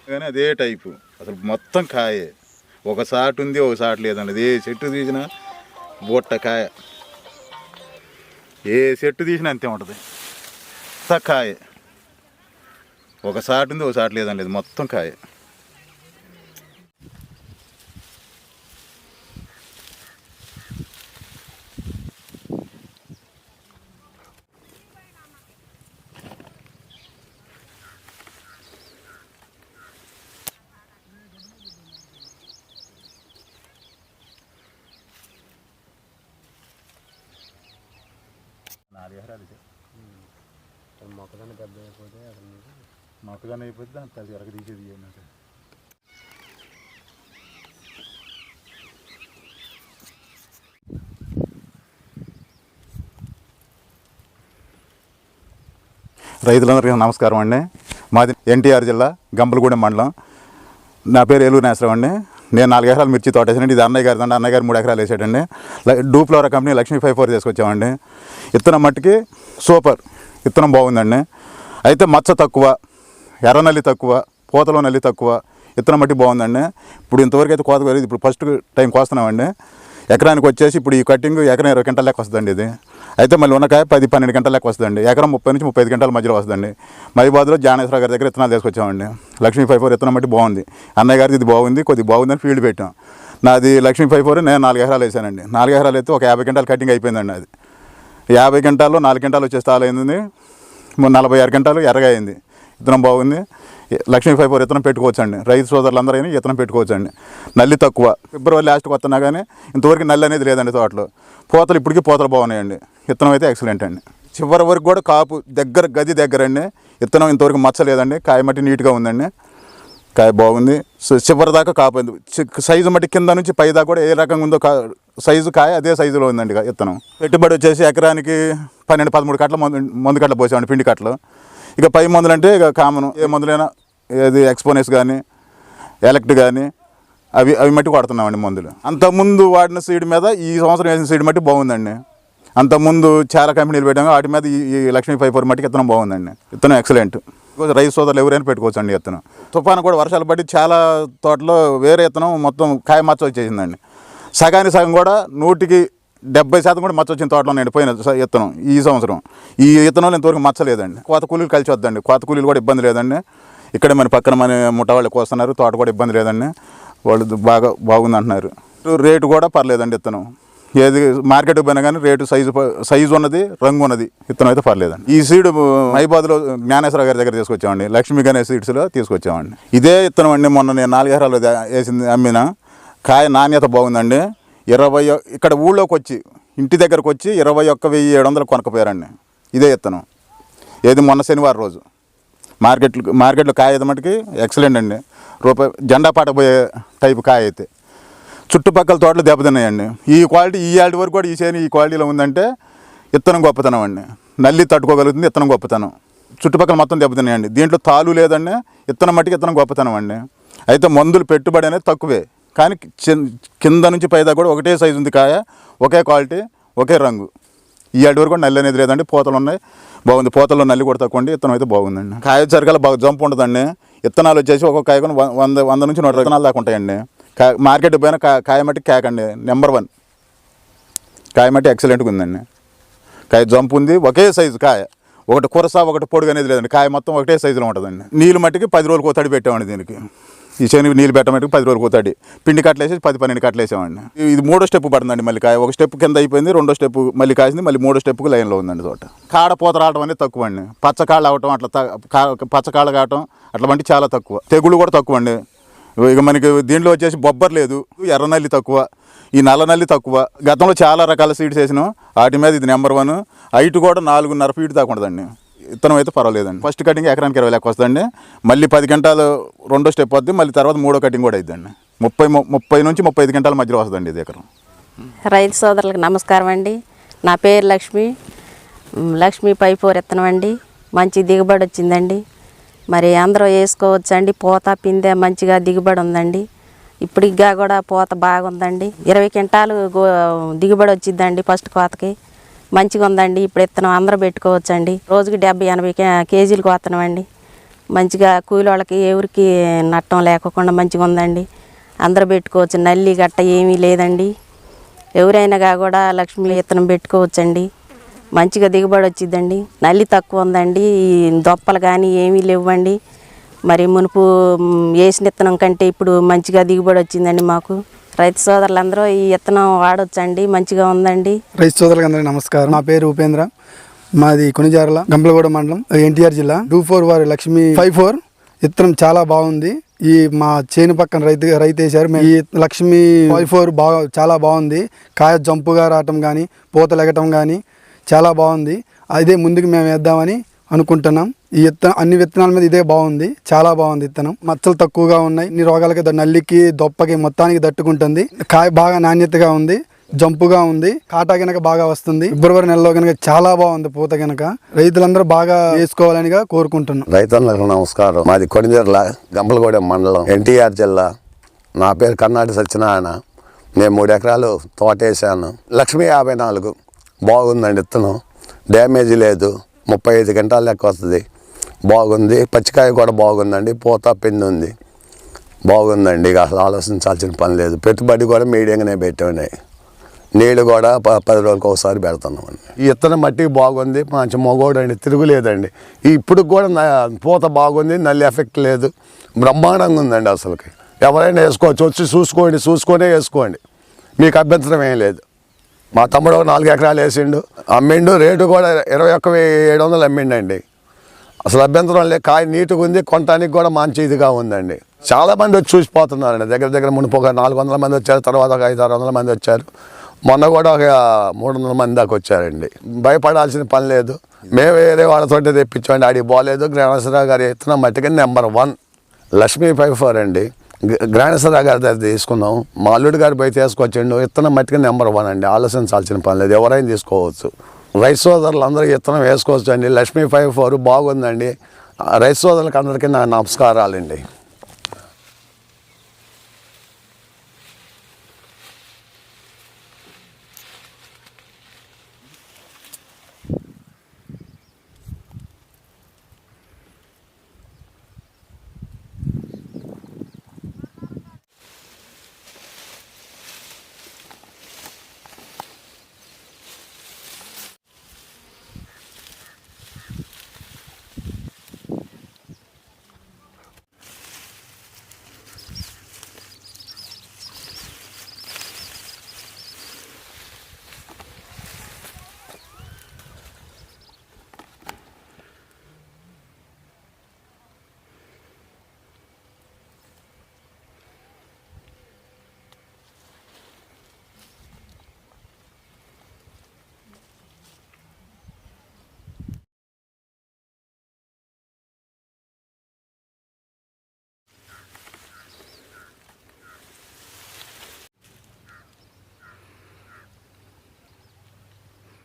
కానీ అదే టైపు అసలు మొత్తం కాయే. ఒక సాటు ఉంది, ఒక సాటు లేదండి. ఏ చెట్టు తీసినా బొట్ట కాయ, ఏ చెట్టు తీసినా అంతే ఉంటుంది. కాయ ఒక సాటు ఉంది, ఒక సాటు లేదండి. ఇది మొత్తం కాయ. మొక్కజొన్న పెద్ద అయిపోతే అసలు మొక్కజొన్న అయిపోతే దాన్ని తల్లి ఎరగ తీసేది. రైతులందరికీ నమస్కారం అండి. మాది ఎన్టీఆర్ జిల్లా గంపలగూడెం మండలం. నా పేరు ఏలూరు నాగేశ్వరరావు అండి. నేను 4 ఎకరాలు మిర్చి తోట వేసానండి. ఇది అన్నయ్య గారిదండి. అన్నయ్య గారు 3 ఎకరాలు వేసాడండి. డూప్లోరా కంపెనీ లక్ష్మీ 54 తీసుకొచ్చామండి. విత్తనం మట్టికి సూపర్, విత్తనం బాగుందండి. అయితే మచ్చ తక్కువ, ఎర్ర నల్లి తక్కువ, పూతలో నల్లి తక్కువ, విత్తనం మట్టి బాగుందండి. ఇప్పుడు ఇంతవరకు అయితే కోత కోరేది ఇప్పుడు ఫస్ట్ టైం కోస్తున్నామండి. ఎకరానికి వచ్చేసి ఇప్పుడు ఈ కటింగ్ ఎకరం 20 గంటల లెక్క వస్తుందండి. ఇది అయితే మళ్ళీ ఉన్నకాయ 10-12 గంటల లెక్క వస్తుందండి. ఎకరం 30 నుంచి 35 గంటల మధ్యలో వస్తుందండి. మైబాద్లో జానేశ్వరరావు గారి దగ్గర విత్తనాలు తీసుకొచ్చామండి. లక్ష్మీ 54 విత్తనం బట్టి బాగుంది. అన్నయ్య గారిది ఇది బాగుంది, కొద్దిగా బాగుందని ఫీల్డ్ పెట్టాం. నాది లక్ష్మీ 54 నేను 4 ఎకరాలు వేసానండి. 4 ఎకరాలు అయితే ఒక 50 గంటలు కటింగ్ అయిపోయిందండి. అది 50 గంటల్లో 4 గంటలు వచ్చే స్థాయి అయింది. 46 గంటలు ఎర్రగా అయింది. విత్తనం బాగుంది. లక్ష్మీ 54 విత్తనం పెట్టుకోవచ్చండి. రైతు సోదరులందరూ అయినా విత్తనం పెట్టుకోవచ్చండి. నల్లి తక్కువ, ఫిబ్రవరి లాస్ట్కి వస్తున్నా కానీ ఇంతవరకు నల్లి అనేది లేదండి తోటలో. పూతలు ఇప్పటికీ పూతలు బాగున్నాయండి. విత్తనం అయితే ఎక్సలెంట్ అండి. చివరి వరకు కూడా కాపు దగ్గర గది దగ్గర అండి. విత్తనం ఇంతవరకు మచ్చలేదండి. కాయ మట్టి నీట్గా ఉందండి. కాయ బాగుంది. చివరి దాకా కాపు ఉంది. సైజు మట్టి కింద నుంచి పై దాకా కూడా ఏ రకంగా ఉందో సైజు కాయ అదే సైజులో ఉందండి విత్తనం. పెట్టుబడి వచ్చేసి ఎకరానికి 12-13 కట్టలు మందు కట్టలు పోసామండి, పిండి కట్టలు. ఇక పై మందులు అంటే ఇక కామన్ ఏ మందులైనా, ఏది ఎక్స్పోనెస్ కానీ ఎలక్ట్ కానీ అవి మట్టి వాడుతున్నామండి మందులు. అంతకుముందు వాడిన సీడ్ మీద ఈ సంవత్సరం వేసిన సీడ్ మట్టి బాగుందండి. అంతకుముందు చాలా కంపెనీలు పెట్టాము, వాటి మీద ఈ లక్ష్మీ 54 మట్టికి విత్తనం బాగుందండి. విత్తనం ఎక్సలెంట్. రైతు సోదరులు ఎవరైనా పెట్టుకోవచ్చండి విత్తనం. తుఫాను కూడా వర్షాలు పడి చాలా తోటలో వేరే విత్తనం మొత్తం కాయ మచ్చ వచ్చేసిందండి. సగానికి సగం కూడా 170% కూడా మచ్చ వచ్చిన తోటలో నేను పోయిన విత్తనం ఈ సంవత్సరం. ఈ విత్తనంలో ఇంతవరకు మచ్చలేదండి. కోత కూలీలు కలిసి వద్దండి. కోత కూలీలు కూడా ఇబ్బంది లేదండి. ఇక్కడ మన పక్కన మన ముఠ వాళ్ళు కోస్తున్నారు. తోట కూడా ఇబ్బంది లేదండి. వాళ్ళు బాగుంది అంటున్నారు. రేటు కూడా పర్లేదండి. విత్తనం ఏది మార్కెట్కి పోయినా కానీ రేటు సైజు ఉన్నది, రంగు ఉన్నది. విత్తనం అయితే పర్లేదండి. ఈ సీడ్ మైబాద్లో జ్ఞానేశ్వర గారి దగ్గర తీసుకొచ్చామండి. లక్ష్మీ గణేష్ సీడ్స్లో తీసుకొచ్చామండి. ఇదే విత్తనం అండి. మొన్న నేను 4 ఎకరాలు వేసింది అమ్మిన. కాయ నాణ్యత బాగుందండి. 20 ఇక్కడ ఊళ్ళోకి వచ్చి ఇంటి దగ్గరకు వచ్చి 21,700 కొనకపోయారండి. ఇదే విత్తనం. ఏది మొన్న శనివారం రోజు మార్కెట్లో కాయ అయితే మటుకి ఎక్సలెంట్ అండి. జెండా పాటపోయే టైపు కాయ అయితే. చుట్టుపక్కల తోటలు దెబ్బతిన్నాయండి. ఈ క్వాలిటీ ఈ ఏడు వరకు కూడా ఈ చేను ఈ క్వాలిటీలో ఉందంటే విత్తనం గొప్పతనం అండి. నల్లి తట్టుకోగలుగుతుంది విత్తనం గొప్పతనం. చుట్టుపక్కల మొత్తం దెబ్బతిన్నాయండి. దీంట్లో తాలు లేదండి. విత్తనం మట్టికి విత్తనం గొప్పతనం అండి. అయితే మందులు పెట్టుబడి అనేది తక్కువే, కానీ కింద నుంచి పైదా కూడా ఒకటే సైజు ఉంది కాయ, ఒకే క్వాలిటీ, ఒకే రంగు. ఈ ఏడు వరకు కూడా నల్లి అనేది లేదండి. పూతలు ఉన్నాయి, బాగుంది. పూతల్లో నల్లి కూడా తక్కువ అండి. విత్తనం అయితే బాగుందండి. కాయ సరికల్లా బాగా జంపు ఉంటుందండి. విత్తనాలు వచ్చేసి ఒక్కొక్క కాయ కూడా 100 నుంచి 100 విత్తనాలు దాకా ఉంటాయండి. మార్కెట్ పోయినా కాయ మట్టి కేకండి నెంబర్ 1. కాయ మట్టి ఎక్సలెంట్గా ఉందండి. కాయ జంపు ఉంది, ఒకే సైజు కాయ. ఒకటి కురస ఒకటి పొడుగు అనేది లేదండి. కాయ మొత్తం ఒకటే సైజులో ఉంటుందండి. నీళ్ళు మట్టికి 10 రోజులకు కోతడి పెట్టామండి. దీనికి ఈ చేనుకి నీళ్ళు పెట్టమట్టుకు 10 రోజులకు కోతడి. పిండి కట్టలు వేసి 10-12 కట్టలు వేసామండి. ఇది 3వ స్టెప్ పడుతుందండి. మళ్ళీ కాయ ఒక స్టెప్ కింద అయిపోయింది, 2వ స్టెప్ మళ్ళీ కాసింది, మళ్ళీ 3వ స్టెప్కి లైన్లో ఉందండి తోట. కాడ పూత రావడం అనేది తక్కువ అండి. పచ్చకాళ్ళు అవటం అట్లా పచ్చకాళ్ళు కావటం అట్లా వంటి చాలా తక్కువ. తెగుళ్ళు కూడా తక్కువ అండి. ఇక మనకి దీంట్లో వచ్చేసి బొబ్బర్ లేదు, ఎర్ర నల్లి తక్కువ, ఈ నల్ల నల్లి తక్కువ. గతంలో చాలా రకాల సీడ్స్ వేసినాం, వాటి మీద ఇది నెంబర్ 1. హైట్ కూడా 4.5 ఫీట్ దాకా ఉంటుందండి. విత్తనం అయితే పర్వాలేదండి. ఫస్ట్ కటింగ్ ఎకరానికి 20 లెక్క వస్తుందండి. మళ్ళీ 10 గంటలు 2వ స్టెప్ వద్ది, మళ్ళీ తర్వాత 3వ కటింగ్ కూడా అయిద్దండి. 30 నుంచి 35 గంటల మధ్యలో వస్తుందండి ఇది ఎకరం. రైతు సోదరులకు నమస్కారం అండి. నా పేరు లక్ష్మి 54 విత్తనం అండి. మంచి దిగుబడి వచ్చిందండి. మరి అందరూ వేసుకోవచ్చండి. పూత పిందె మంచిగా దిగుబడి ఉందండి. ఇప్పటిగా కూడా పూత బాగుందండి. 20 క్వింటాలు దిగుబడి వచ్చిందండి ఫస్ట్ కోతకి. మంచిగా ఉందండి. ఇప్పుడు విత్తనం అందరూ పెట్టుకోవచ్చండి. రోజుకి 70-80 కేజీలు కోస్తున్నామండి. మంచిగా కూలి వాళ్ళకి ఎవరికి నట్టం లేకుండా మంచిగా ఉందండి. అందరూ పెట్టుకోవచ్చు, నల్లి గట్ట ఏమీ లేదండి. ఎవరైనా కూడా లక్ష్మీ విత్తనం పెట్టుకోవచ్చండి. మంచిగా దిగుబడి వచ్చిందండి. నల్లి తక్కువ ఉందండి. ఈ దొప్పలు కానీ ఏమీ లేవండి. మరి మునుపు వేసిన విత్తనం కంటే ఇప్పుడు మంచిగా దిగుబడి వచ్చిందండి మాకు. రైతు సోదరులందరూ ఈ విత్తనం వాడొచ్చండి, మంచిగా ఉందండి. రైతు సోదరులకు అందరికీ నమస్కారం. నా పేరు ఉపేంద్ర, మాది కొనిజార్ల, గంపలగూడ మండలం, ఎన్టీఆర్ జిల్లా. 24 వారి లక్ష్మి 54 విత్తనం చాలా బాగుంది. ఈ మా చేను పక్కన రైతు వేశారు. ఈ లక్ష్మి 54 చాలా బాగుంది. కాయ జంపుగా రావటం కానీ, పూత లెగటం కానీ చాలా బాగుంది. అదే ముందుకు మేము వేద్దామని అనుకుంటున్నాం. ఈ విత్తనం అన్ని విత్తనాల మీద ఇదే బాగుంది, చాలా బాగుంది విత్తనం. మచ్చలు తక్కువగా ఉన్నాయి. ఇన్ని రోగాలకి, నల్లికి, దొప్పకి మొత్తానికి తట్టుకుంటుంది. కాయ బాగా నాణ్యతగా ఉంది, జంపుగా ఉంది. కాటా కనుక బాగా వస్తుంది. ఫిబ్రవరి నెలలో కనుక చాలా బాగుంది పూత కనుక. రైతులందరూ బాగా వేసుకోవాలని కోరుకుంటున్నాం. రైతులకు నమస్కారం. మాది కొనిజర్ల, గంపలగూడెం మండలం, ఎన్టీఆర్ జిల్లా. నా పేరు కన్నాటి సత్యనారాయణ. నేను 3 ఎకరాలు తోట వేసాను. లక్ష్మి 54 బాగుందండి విత్తనం. డ్యామేజ్ లేదు. 35 గంటల లెక్క వస్తుంది. బాగుంది. పచ్చికాయ కూడా బాగుందండి. పూత పిండి ఉంది. బాగుందండి. ఇక అసలు ఆలోచించాల్సిన పని లేదు. పెట్టుబడి కూడా మీడియంగానే పెట్టండి. నీళ్ళు కూడా 10 రోజులకు ఒకసారి పెడుతున్నామండి. ఈ విత్తనం మట్టికి బాగుంది. మంచి మొగోడండి, తిరుగులేదండి. ఇప్పుడు కూడా పూత బాగుంది, నల్లి ఎఫెక్ట్ లేదు. బ్రహ్మాండంగా ఉందండి. అసలుకి ఎవరైనా వేసుకోవచ్చు. వచ్చి చూసుకొనే వేసుకోండి. మీకు అభ్యంతరం ఏం లేదు. మా తమ్ముడు 4 ఎకరాలు వేసిండు, అమ్మిండు. రేటు కూడా 21,700 అమ్మిండండి. అసలు అభ్యంతరం లేదు. కాయ నీట్గా ఉంది. కొనటానికి కూడా మంచి ఇదిగా ఉందండి. చాలామంది వచ్చి చూసిపోతున్నారండి. దగ్గర మునుపు ఒక 400 మంది వచ్చారు. తర్వాత ఒక 500-600 మంది వచ్చారు. మొన్న కూడా ఒక 300 మంది దాకా వచ్చారండి. భయపడాల్సిన పని లేదు. మేము వేరే వాళ్ళతో తెప్పించండి. ఆడికి బాగాలేదు. గ్రాణేశ్వరరావు గారి విత్తనం మట్టికి నెంబర్ 1 లక్ష్మీ 54 అండి. గ్రాణేశ్వరరావు గారి దగ్గర తీసుకున్నాం. మా అల్లుడి గారు పోయి తీసుకొచ్చిండు. విత్తనం మట్టికి నెంబర్ 1 అండి. ఆలోచించాల్సిన పని లేదు. ఎవరైనా తీసుకోవచ్చు. రైతు సోదరులు అందరూ విత్తనం వేసుకోవచ్చు అండి. లక్ష్మీ 54 బాగుందండి. రైతు సోదరులకు అందరికీ నా నమస్కారాలండి.